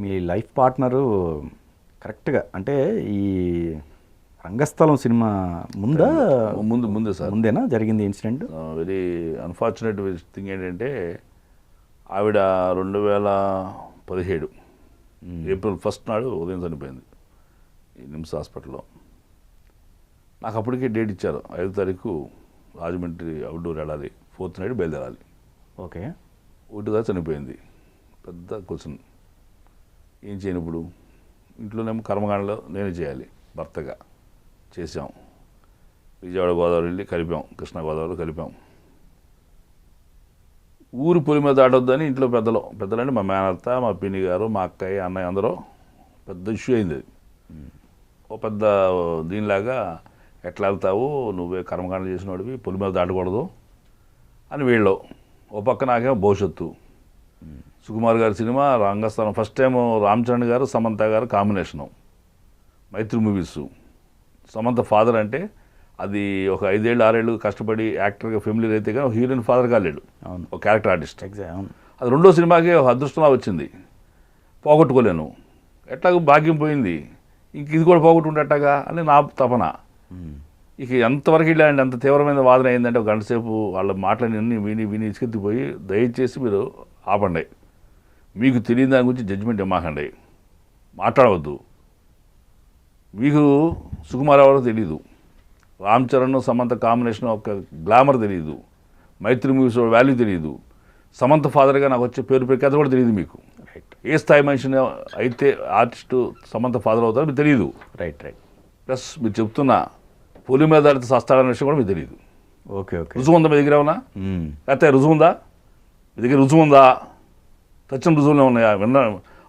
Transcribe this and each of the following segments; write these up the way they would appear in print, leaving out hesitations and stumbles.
మీ life partner కరెక్ట్గా అంటే ఈ రంగస్థలం సినిమా ముందా ముందే సార్. ముందేనా జరిగింది ఇన్సిడెంట్? వెరీ అన్ఫార్చునేట్ థింగ్ ఏంటంటే ఆవిడ 2017 ఏప్రిల్ 1 నాడు ఉదయం చనిపోయింది ఈ నిమ్స్ హాస్పిటల్లో. నాకు అప్పటికే డేట్ ఇచ్చారు, 5వ తారీఖు రాజమండ్రి అవుట్డోర్ వెళ్ళాలి, 4th నైట్ బయలుదేరాలి. ఓకే. 1గా చనిపోయింది. పెద్ద క్వశ్చన్, ఏం చేయను ఇప్పుడు? ఇంట్లోనేమో కర్మకాండలో నేనే చేయాలి భర్తగా. చేసాం. విజయవాడ గోదావరి వెళ్ళి కలిపాం, కృష్ణా గోదావరిలో కలిపాం. ఊరి పొలి మీద దాటొద్దని ఇంట్లో పెద్దలంటే మా మేనత్త, మా పిన్ని గారు, మా అక్కయ్య, అన్నయ్య అందరూ పెద్ద ఇష్యూ అయింది అది. ఓ పెద్ద దీనిలాగా, ఎట్లా వెళ్తావు, నువ్వే కర్మకాండలు చేసినవాడివి, పొలి మీద దాటకూడదు అని వీళ్ళు. ఓ పక్క నాకేమో భవిష్యత్తు. సుకుమార్ గారి సినిమా రంగస్థలం, ఫస్ట్ టైం రామ్ చరణ్ గారు సమంత గారు కాంబినేషను, మైత్రి మూవీస్. సమంత ఫాదర్ అంటే అది ఒక 5 ఏళ్ళు 6 ఏళ్ళు కష్టపడి యాక్టర్గా ఫెమిలీర్ అయితే కానీ హీరోయిన్ ఫాదర్ కాలేడు, ఒక క్యారెక్టర్ ఆర్టిస్ట్. అది రెండో సినిమాకి ఒక అదృష్టంలా వచ్చింది, పోగొట్టుకోలేను. ఎట్లాగో భాగ్యం పోయింది, ఇంక ఇది కూడా పోగొట్టుకుంటేగా అని నా తపన. ఇక ఎంతవరకు వెళ్ళాలండి, అంత తీవ్రమైన వాదన అయిందంటే ఒక గంట సేపు వాళ్ళ మాటలన్నీ విని ఇసుకెత్తిపోయి, దయచేసి మీరు ఆపండి, మీకు తెలియని దాని గురించి జడ్జిమెంట్ ఇవ్వకండి, మాట్లాడవద్దు. మీకు సుకుమార్ ఎవరో తెలీదు, రామ్ చరణ్ సమంత కాంబినేషన్ ఒక గ్లామర్ తెలియదు, మైత్రి మూవీస్ వాల్యూ తెలియదు, సమంత ఫాదర్గా నాకు వచ్చే పేరు ప్రఖ్యాత కూడా తెలియదు మీకు. ఏ స్థాయి మనిషిని అయితే ఆర్టిస్టు సమంత ఫాదర్ అవుతారో మీకు తెలియదు. రైట్. ప్లస్ మీరు చెప్తున్న పులి మీద ఆడితే సస్తాడన్న విషయం కూడా మీకు తెలియదు. ఓకే. రుజువు ఉందా మీ దగ్గర? ఏమన్నా లేకపోతే రుజువు ఉందా మీ దగ్గర? రుజువు ఉందా? సత్యం రుజువులే ఉన్నాయా?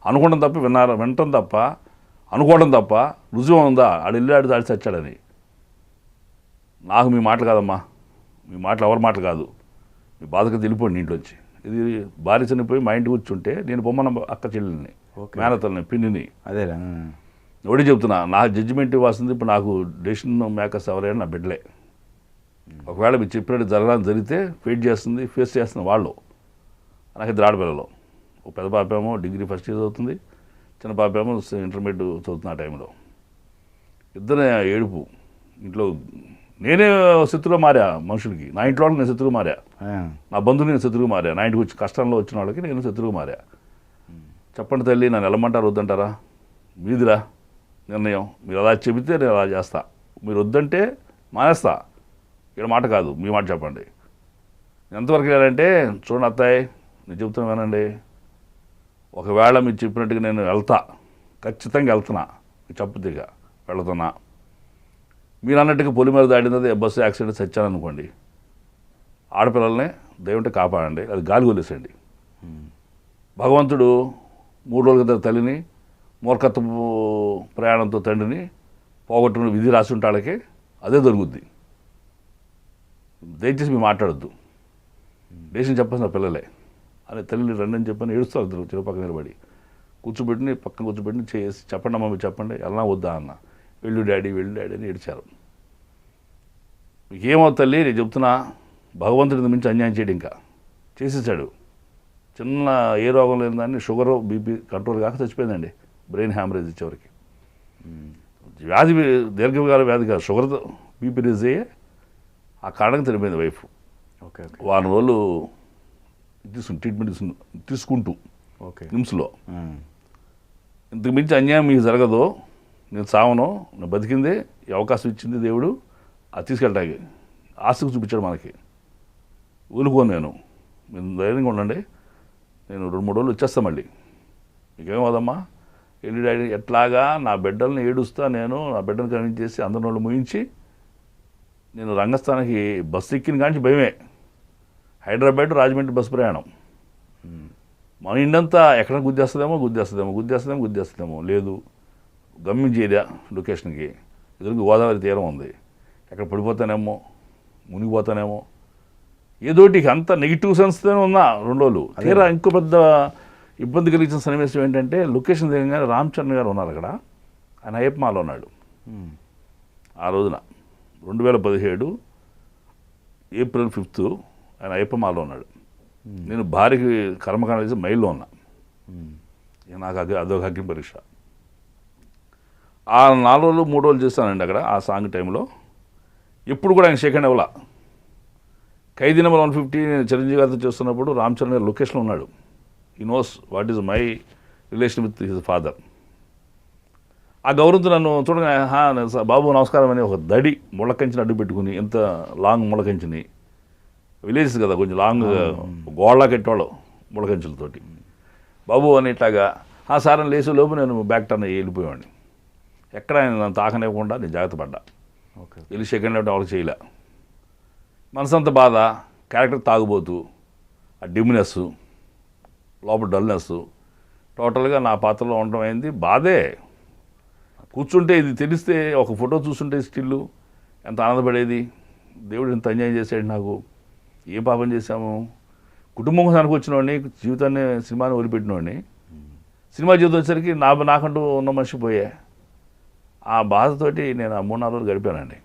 అనుకోవడం తప్ప వినటం తప్ప అనుకోవడం తప్ప రుజువు ఉందా? ఆడు వెళ్ళాడు దాడి చచ్చాడని. నాకు మీ మాటలు కాదమ్మా, మీ మాటలు ఎవరి మాటలు కాదు. మీ బాధగా తెలిపోండి ఇంట్లోంచి. ఇది భార్య చనిపోయి మా ఇంటికి కూర్చుంటే నేను బొమ్మన అక్క చెల్లెల్ని, మేనతల్ని, పిన్నిని. అదేలా ఒకటి చెప్తున్నా, నా జడ్జిమెంట్ ఇవ్వాల్సింది ఇప్పుడు నాకు డెసిషన్ మేకర్స్ ఎవరైనా నా బిడ్డలే. ఒకవేళ మీరు చెప్పినట్టు జరగాలని జరిగితే ఫేస్ చేస్తున్న వాళ్ళు. నాకు 2 ఆడపిల్లలు. ఒక పెద్ద పాప ఏమో డిగ్రీ ఫస్ట్ ఇయర్ చదువుతుంది, చిన్న పాప ఏమో ఇంటర్మీడియట్ చదువుతున్న ఆ టైంలో. ఇద్దరు ఏడుపు ఇంట్లో. నేనే శత్రువుగా మారా మనుషులకి, నా ఇంట్లో వాళ్ళకి నేను శత్రువుగా మారా, నా బంధువులు నేను శత్రువుగా మారా, నా ఇంటికి వచ్చి కష్టంలో వచ్చిన వాళ్ళకి నేను శత్రువుగా మారా. చెప్పండి తల్లి, నన్ను వెళ్ళమంటారు వద్దంటారా? మీదిరా నిర్ణయం. మీరు అలా చెబితే నేను అలా చేస్తా, మీరు వద్దంటే మానేస్తా. ఇక్కడ మాట కాదు, మీ మాట చెప్పండి. ఎంతవరకు వెళ్ళాలంటే, చూడండి అత్తాయి, నేను చెబుతున్నా వినండి. ఒకవేళ మీరు చెప్పినట్టుగా నేను వెళ్తా, ఖచ్చితంగా వెళ్తున్నా, చెప్పదిగా వెళుతున్నా. మీరు అన్నట్టుగా పొలి మీద దాడినది బస్సు యాక్సిడెంట్ చచ్చాను అనుకోండి, ఆడపిల్లల్ని దేవుంటే కాపాడండి, అది గాలి వదిలేసండి. భగవంతుడు 3 రోజుల క్రితం తల్లిని, మూర్ఖత్వపు ప్రయాణంతో తండ్రిని పోగొట్టుకుని విధి రాసి ఉంటే వాళ్ళకి అదే దొరుకుద్ది. దయచేసి మీరు మాట్లాడద్దు, డేషన్ చెప్పాల్సిన పిల్లలే అని తల్లిని రండి అని చెప్పని ఏడుస్తారు. చెరు పక్కన నిలబడి పక్కన కూర్చోబెట్టి చేసి చెప్పండి అమ్మ, మీరు చెప్పండి, ఎలా వద్దా అన్న. వెళ్ళు డాడీ అని ఏడిచారు. మీకేమో తల్లి, నేను చెప్తున్నా, భగవంతుడిని మించి అన్యాయం చేయడం ఇంకా చేసేసాడు. చిన్న ఏ రోగం లేని దాన్ని షుగర్ బీపీ కంట్రోల్ కాక చచ్చిపోయిందండి, బ్రెయిన్ హ్యామరేజ్ ఇచ్చేవరకు. వ్యాధి దీర్ఘకాల వ్యాధి కాదు, షుగర్ బీపీ రేజ్ అయ్యే ఆ కారణంగా చనిపోయింది వైఫ్. ఓకే. వారం రోజులు ట్రీట్మెంట్ తీసుకుంటూ నిమ్స్లో. ఇంతకు మించి అన్యాయం మీకు జరగదు. నేను సావను, నేను బతికింది ఈ అవకాశం ఇచ్చింది దేవుడు, అది తీసుకెళ్ళటానికి ఆస్తికి చూపించాడు మనకి. ఊరుకోను నేను, మీరు ధైర్యంగా ఉండండి, నేను 2-3 రోజులు వచ్చేస్తా మళ్ళీ. మీకేమవుదమ్మా వెళ్ళి డాడీ, ఎట్లాగా నా బిడ్డల్ని ఏడుస్తా, నేను నా బిడ్డను కన్విన్స్ చేసి అందరి వాళ్ళు ముగించి నేను రంగస్థానానికి బస్సు ఎక్కిన కానీ భయమే. హైదరాబాద్ రాజమండ్రి బస్సు ప్రయాణం. మన ఇండంతా ఎక్కడ గుద్దేస్తుందేమో లేదు, గమ్యం ఏరియా లొకేషన్కి ఎదురుగా గోదావరి తీరం ఉంది, ఎక్కడ పడిపోతానేమో, మునిగిపోతానేమో, ఏదోటి అంత నెగిటివ్ సెన్స్తోనే ఉన్నా 2 రోజులు. తీరా ఇంకో పెద్ద ఇబ్బంది కలిగించిన సన్నివేశం ఏంటంటే, లొకేషన్ దిగంగానే రామ్ చరణ్ గారు ఉన్నారు అక్కడ, ఆయన అయ్యప్పమాలో ఉన్నాడు. ఆ రోజున 2017 ఏప్రిల్ 5 ఆయన అయ్యప్పమాలో ఉన్నాడు. నేను భార్యకి కర్మకాండ చేసి మైల్లో ఉన్నా. ఇక నాకు అదొక అగ్ని పరీక్ష. ఆ 4 రోజులు 3 రోజులు చేస్తానండి అక్కడ ఆ సాంగ్ టైంలో. ఎప్పుడు కూడా ఆయన సెకండ్ ఇవ్వాల. ఖైదీ నెంబర్ 150 నేను చిరంజీవి గారితో చేస్తున్నప్పుడు రామ్ చరణ్ గారు లొకేషన్లో ఉన్నాడు. He knows what is my relation with his father. ఆ గౌరవంతో నన్ను చూడగా బాబు నమస్కారం అని ఒక దడి ముళ్ళకంచిని అడ్డు పెట్టుకుని, ఎంత లాంగ్ ముళ్ళకంచిని, విలేజెస్ కదా కొంచెం లాంగ్ గోళ్ళ కట్టేవాళ్ళు ముళ్ళకంచులతోటి, బాబు అని ఇట్లాగా సార్ అని లేచే లోపు నేను బ్యాక్ టర్న్ వెళ్ళిపోయేవాడిని. ఎక్కడ ఆయన నన్ను తాకనివ్వకుండా నేను జాగ్రత్త పడ్డా. ఓకే. వెళ్ళి సెకండ్ లెఫ్ట్ వాళ్ళకి చేయలే. మనసంత బాధ, క్యారెక్టర్ తాగుబోతు, ఆ డిమ్నెస్, లోపల డల్నెస్, టోటల్గా నా పాత్రలో ఉండటం అయింది. బాధే. కూర్చుంటే ఇది తెలిస్తే, ఒక ఫోటో చూస్తుంటే స్టిల్లు ఎంత ఆనందపడేది. దేవుడు ఎంత అన్యాయం చేశాడు నాకు, ఏ పాపం చేశాము. కుటుంబం కోసానికి వచ్చినవాడిని, జీవితాన్ని సినిమాని వదిలిపెట్టినవాడిని. సినిమా జీవితం వచ్చేసరికి నాకంటూ ఉన్న మనిషి పోయే. ఆ బాధతోటి నేను ఆ 3-4 రోజులు గడిపానండి.